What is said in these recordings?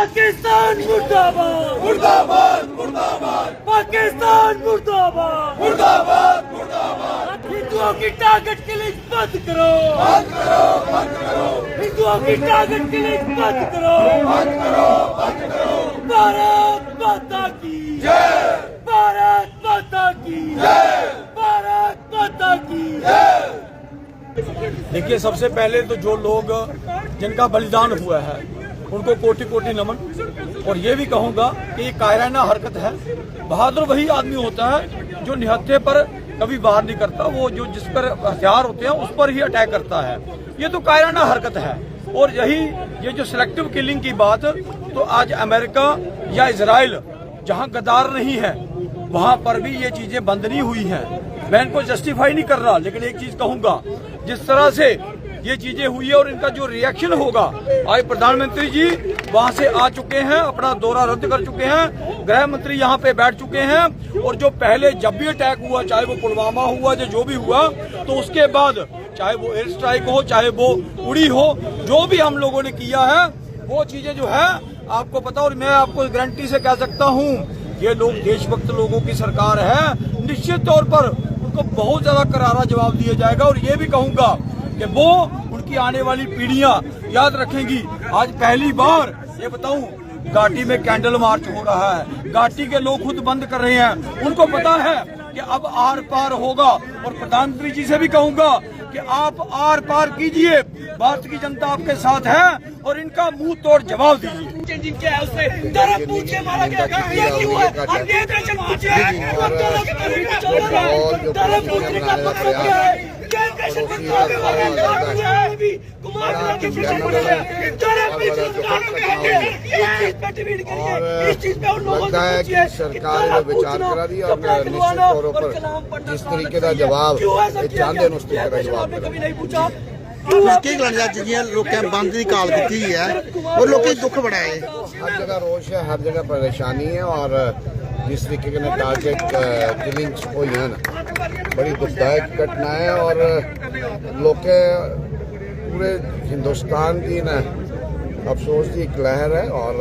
पाकिस्तान मुर्दाबाद मुर्दाबाद मुर्दाबाद पाकिस्तान मुर्दाबाद मुर्दाबाद मुर्दाबाद। हिंदुओं की टारगेट किलिंग बंद करो, बंद करो बंद करो, हिंदुओं की टारगेट किलिंग बंद करो, बंद करो बंद करो। भारत माता की जय, भारत माता की जय, भारत माता की जय। देखिए, सबसे पहले तो जो लोग जिनका बलिदान हुआ है उनको कोटि कोटि नमन। और ये भी कहूँगा कि ये कायराना हरकत है। बहादुर वही आदमी होता है जो निहत्थे पर कभी वार नहीं करता, वो जो जिस पर हथियार होते हैं उस पर ही अटैक करता है। ये तो कायराना हरकत है। और यही ये जो सिलेक्टिव किलिंग की बात, तो आज अमेरिका या इजराइल जहाँ गद्दार नहीं है वहाँ पर भी ये चीजें बंद नहीं हुई हैं। मैं इनको जस्टिफाई नहीं कर रहा, लेकिन एक चीज कहूंगा, जिस तरह से ये चीजें हुई है और इनका जो रिएक्शन होगा, आज प्रधानमंत्री जी वहां से आ चुके हैं, अपना दौरा रद्द कर चुके हैं, गृह मंत्री यहाँ पे बैठ चुके हैं। और जो पहले जब भी अटैक हुआ, चाहे वो पुलवामा हुआ, जो भी हुआ, तो उसके बाद चाहे वो एयर स्ट्राइक हो, चाहे वो उड़ी हो, जो भी हम लोगों ने किया है वो चीजें जो है आपको पता। और मैं आपको गारंटी से कह सकता हूँ, ये लोग देशभक्त लोगों की सरकार है, निश्चित तौर पर उनको बहुत ज्यादा करारा जवाब दिया जाएगा। और ये भी कहूंगा कि वो उनकी आने वाली पीढ़ियां याद रखेंगी। आज पहली बार ये बताऊं, घाटी में कैंडल मार्च हो रहा है, घाटी के लोग खुद बंद कर रहे हैं। उनको पता है कि अब आर पार होगा। और प्रधानमंत्री जी से भी कहूंगा कि आप आर पार कीजिए, भारत की जनता आपके साथ है और इनका मुंह तोड़ जवाब दीजिए। जिनके है उससे धर्म पूछ के मारा गया, ये क्यों है? हम ये दर्शन पूछे हैं, और दोनों के तरफ भी चल रहा है, धर्म पूछने का मतलब क्या है? जनरेशन पर काफी वाले लोग हैं भी कुमार के पीछे पड़े हैं, धर्म भी सरकारों के हाथ में। इस चीज पे डिबेट करिए, इस चीज पे उन लोगों से पूछिए सरकार ने विचार करा दिया और निश्चित तौर पर जिस तरीके का जवाब चाहते हैं उस तरीके का जवाब कभी नहीं पूछा। की जियां लोकें बंद की काल की है और लोकें दुख बड़ा है। हर जगह रोष है, हर जगह परेशानी है। और जिस तरीके के टारगेट किलिंग्स हुई है ना, बड़ी दुखदायक घटना है। और लोग पूरे हिंदुस्तान की ना अफसोस की एक लहर है। और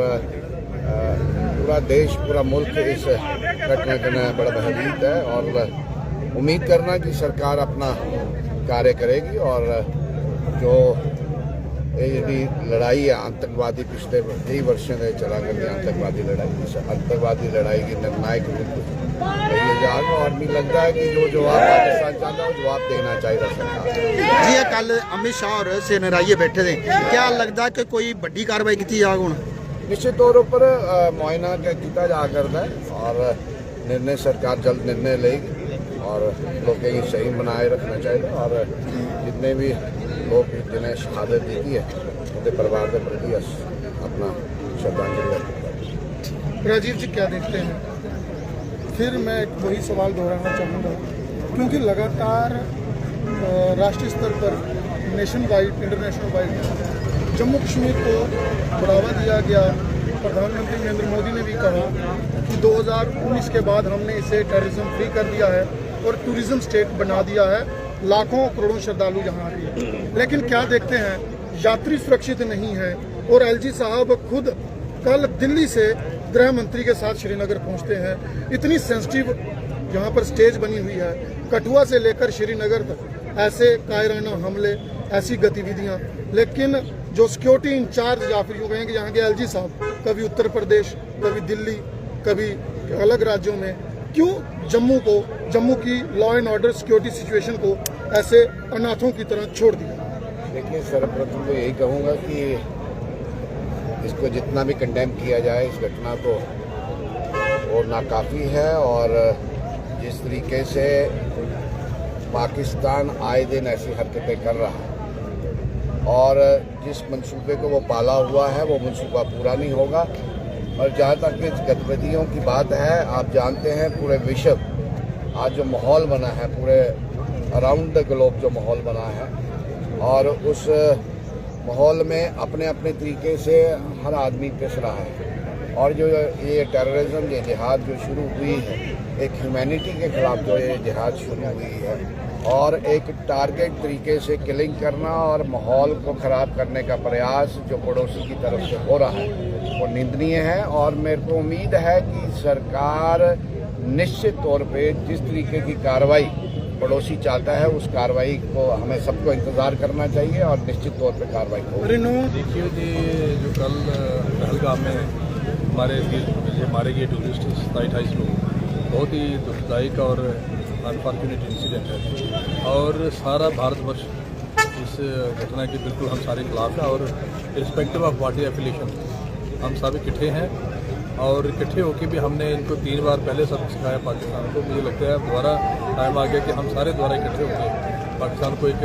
पूरा देश, पूरा मुल्क इस घटना के बड़ा भयभीत है। और उम्मीद करना कि सरकार अपना कार्य करेगी। और जो ये लड़ाई है आतंकवादी, पिछले कई वर्षों से चला करके आतंकवादी लड़ाई की निर्णायक रूप लिया जाएगा। और मुझे लगता है कि जो जवाब पाकिस्तान चाहता है वो जवाब देना चाहिए सरकार जी। कल अमित शाह और सेनाराइये बैठे थे, क्या लगता है कि कोई बड़ी कार्रवाई की जाएगी? हूँ निश्चित तौर पर मुआयना किया जा करता है और निर्णय सरकार जल्द निर्णय लेगी। और लोगों की सही बनाए रखना चाहिए। और जितने भी लोग जिन्हें शहादत दी है उनके परिवार के प्रति अपना श्रद्धांजलि। राजीव जी, क्या देखते हैं? फिर मैं वही सवाल दोहराना चाहूँगा, क्योंकि लगातार राष्ट्रीय स्तर पर, nation wide, international wide Jammu Kashmir को बढ़ावा दिया गया। प्रधानमंत्री नरेंद्र मोदी ने भी कहा कि 2019 के बाद हमने इसे टेररिज्म फ्री कर दिया है और टूरिज्म स्टेट बना दिया है, लाखों करोड़ों श्रद्धालु यहाँ आते हैं। लेकिन क्या देखते हैं, यात्री सुरक्षित नहीं है। और एलजी साहब खुद कल दिल्ली से गृह मंत्री के साथ श्रीनगर पहुँचते हैं। इतनी सेंसिटिव यहाँ पर स्टेज बनी हुई है, कठुआ से लेकर श्रीनगर तक ऐसे कायराना हमले, ऐसी गतिविधियाँ। लेकिन जो सिक्योरिटी इंचार्ज या फिर यूँ कहेंगे यहाँ के एलजी साहब, कभी उत्तर प्रदेश, कभी दिल्ली, कभी अलग राज्यों में, क्यों जम्मू की law and order security situation को ऐसे अनाथों की तरह छोड़ दिया? देखिए, सर्वप्रथम तो यही कहूँगा कि इसको जितना भी कंडेम किया जाए इस घटना को, वो नाकाफ़ी है। और जिस तरीके से पाकिस्तान आए दिन ऐसी हरकतें कर रहा है और जिस मंसूबे को वो पाला हुआ है वो मंसूबा पूरा नहीं होगा। और जहाँ तक इस गतिविधियों की बात है, आप जानते हैं पूरे विश्व आज जो माहौल बना है, पूरे अराउंड द ग्लोब जो माहौल बना है, और उस माहौल में अपने अपने तरीके से हर आदमी पिस रहा है। और जो ये टेररिज्म, ये जिहाद जो शुरू हुई है, एक ह्यूमैनिटी के खिलाफ जो ये जिहाद शुरू हुई है और एक टारगेट तरीके से किलिंग करना और माहौल को ख़राब करने का प्रयास जो पड़ोसी की तरफ से हो रहा है, वो निंदनीय है। और मेरे को उम्मीद है कि सरकार निश्चित तौर पे जिस तरीके की कार्रवाई पड़ोसी चाहता है उस कार्रवाई को हमें सबको इंतजार करना चाहिए और निश्चित तौर पे कार्रवाई हो। देखिए जी, जो कल पहलगाम में मारे गए टूरिस्ट 27-28 लोग, बहुत ही दुखदायक और अनफॉर्चुनेट इंसिडेंट है और सारा भारतवर्ष इस घटना के बिल्कुल हम सारे खिलाफ हैं। और रिस्पेक्टिव ऑफ पार्टी एफिलिएशन हम सब इकट्ठे हैं और इकट्ठे होकर भी हमने इनको 3 बार पहले सबक सिखाया पाकिस्तान को। मुझे लगता है दोबारा टाइम आ गया कि हम सारे दोबारा इकट्ठे होकर पाकिस्तान को एक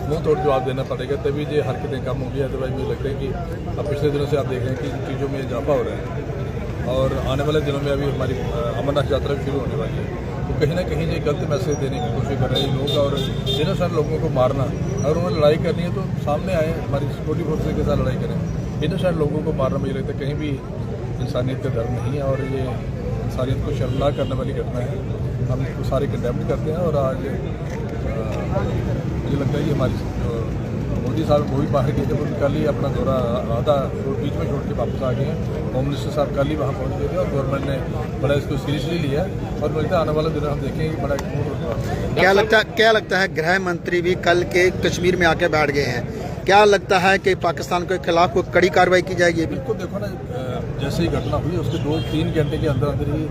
मुंह तोड़ जवाब देना पड़ेगा, तभी ये हरकतें कम होंगी। अदरवाइज मुझे लगता है कि अब पिछले दिनों से आप देख रहे हैं कि इन चीज़ों में इजाफा हो रहा है और आने वाले दिनों में अभी हमारी अमरनाथ यात्रा भी शुरू होने वाली है। तो कहीं ना कहीं ये गलत मैसेज देने की कोशिश कर रहे हैं लोग और इनोसेंट लोगों को मारना। अगर उन्हें लड़ाई करनी है तो सामने आए, हमारी सिक्योरिटी फोर्सेज के साथ लड़ाई करें। इनोसेंट लोगों को मारना मुझे लगता है कहीं भी इंसानियत का धर्म नहीं है और ये इंसानियत को शर्मनाक करने वाली घटना है। हम इसको सारे कंडेम करते हैं और आज मुझे लगता है कि हमारी मोदी साहब वो भी बाहर गए थे, वो कल ही अपना दौरा आधा बीच में छोड़ के वापस आ गए हैं। होम मिनिस्टर साहब कल ही वहाँ पहुँच गए थे और गवर्नमेंट ने बड़ा इसको सीरियसली लिया और मुझे आने वाले दिनों हम देखेंगे कि बड़ा क्या लगता है गृह मंत्री भी कल के कश्मीर में आके बैठ गए हैं, क्या लगता है कि पाकिस्तान के खिलाफ कोई कड़ी कार्रवाई की जाएगी? बिल्कुल, देखो ना, जैसे ही घटना हुई उसके 2-3 घंटे के अंदर अंदर ही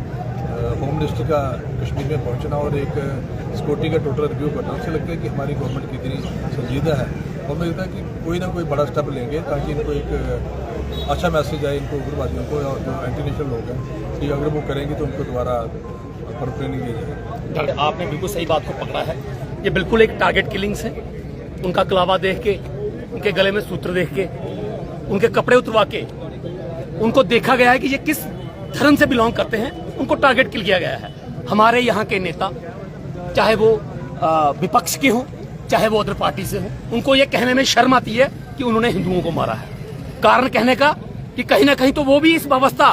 होम मिनिस्टर का कश्मीर में पहुंचना और एक सिक्योरिटी का टोटल रिव्यू करना, उससे लगता है कि हमारी गवर्नमेंट कितनी संजीदा है। और मुझे लगता है कि कोई ना कोई बड़ा स्टेप लेंगे ताकि इनको एक अच्छा मैसेज आए इनको उग्रवादियों को और जो एंटी नेशनल लोग हैं कि अगर वो करेंगे तो उनको दोबारा परफ्रेंड नहीं दिया जाए। आपने बिल्कुल सही बात को पकड़ा है। ये बिल्कुल एक टारगेट किलिंग्स है। उनका कलावा देख के, उनके गले में सूत्र देख के, उनके कपड़े उतरवा के उनको देखा गया है कि ये किस धर्म से बिलोंग करते हैं, उनको टारगेट किल किया गया है। हमारे यहाँ के नेता चाहे वो विपक्ष के हों चाहे वो अदर पार्टी से हों, उनको ये कहने में शर्म आती है कि उन्होंने हिंदुओं को मारा है। कारण कहने का कि कहीं ना कहीं तो वो भी इस व्यवस्था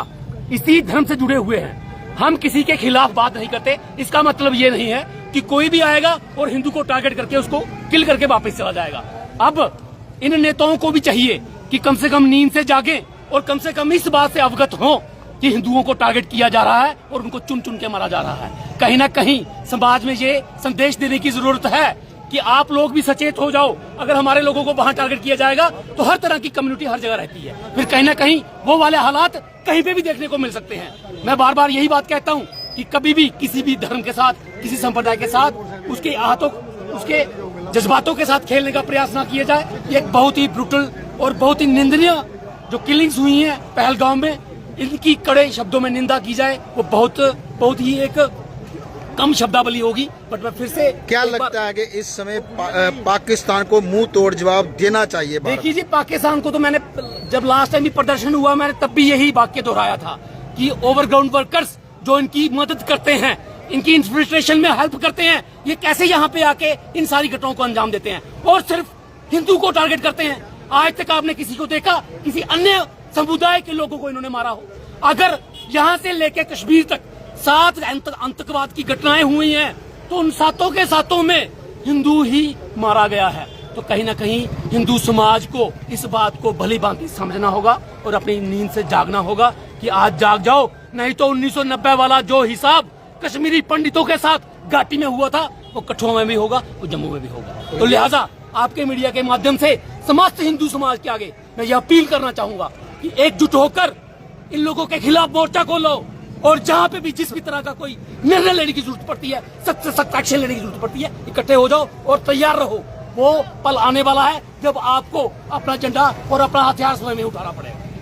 इसी धर्म से जुड़े हुए हैं। हम किसी के खिलाफ बात नहीं करते, इसका मतलब ये नहीं है कि कोई भी आएगा और हिंदू को टारगेट करके उसको किल करके वापस चला जाएगा। अब इन नेताओं को भी चाहिए कि कम से कम नींद से जागें और कम से कम इस बात से अवगत हों कि हिंदुओं को टारगेट किया जा रहा है और उनको चुन चुन के मारा जा रहा है। कहीं ना कहीं समाज में ये संदेश देने की जरूरत है कि आप लोग भी सचेत हो जाओ। अगर हमारे लोगों को वहां टारगेट किया जाएगा तो हर तरह की कम्युनिटी हर जगह रहती है, फिर कहीं ना कहीं वो वाले हालात कहीं पे भी देखने को मिल सकते हैं। मैं बार बार यही बात कहता हूँ कि कभी भी किसी भी धर्म के साथ, किसी संप्रदाय के साथ उसके आहतों, उसके जज्बातों के साथ खेलने का प्रयास ना किया जाए। ये एक बहुत ही ब्रूटल और बहुत ही निंदनीय जो किलिंग्स हुई हैं पहलगाम में, इनकी कड़े शब्दों में निंदा की जाए वो बहुत ही एक कम शब्दावली होगी। बट मैं फिर से क्या लगता है कि इस समय पाकिस्तान को मुंह तोड़ जवाब देना चाहिए? देखिए जी, पाकिस्तान को तो मैंने जब लास्ट टाइम भी प्रदर्शन हुआ मैंने तब भी यही वाक्य दोहराया था कि ओवरग्राउंड वर्कर्स जो इनकी मदद करते हैं, इनकी इन्फिल्ट्रेशन में हेल्प करते हैं, ये कैसे यहाँ पे आके इन सारी घटनाओं को अंजाम देते हैं और सिर्फ हिंदू को टारगेट करते हैं। आज तक आपने किसी को देखा, किसी अन्य समुदाय के लोगों को इन्होंने मारा हो? अगर यहाँ से लेके कश्मीर तक 7 आतंकवाद की घटनाएं हुई हैं तो उन 7 के 7 में हिंदू ही मारा गया है। तो कहीं ना कहीं हिंदू समाज को इस बात को भली भांति समझना होगा और अपनी नींद से जागना होगा कि आज जाग जाओ, नहीं तो 1990 वाला जो हिसाब कश्मीरी पंडितों के साथ घाटी में हुआ था वो कठुआ में भी होगा, वो जम्मू में भी होगा। तो लिहाजा आपके मीडिया के माध्यम से समस्त हिंदू समाज के आगे मैं यह अपील करना चाहूंगा कि एकजुट होकर इन लोगों के खिलाफ मोर्चा खोलो और जहां पे भी जिस भी तरह का कोई निर्णय लेने की जरूरत पड़ती है, सख्त से सख्त एक्शन लेने की जरूरत पड़ती है, इकट्ठे हो जाओ और तैयार रहो। वो पल आने वाला है जब आपको अपना झंडा और अपना हथियार स्वयं में उठाना पड़ेगा।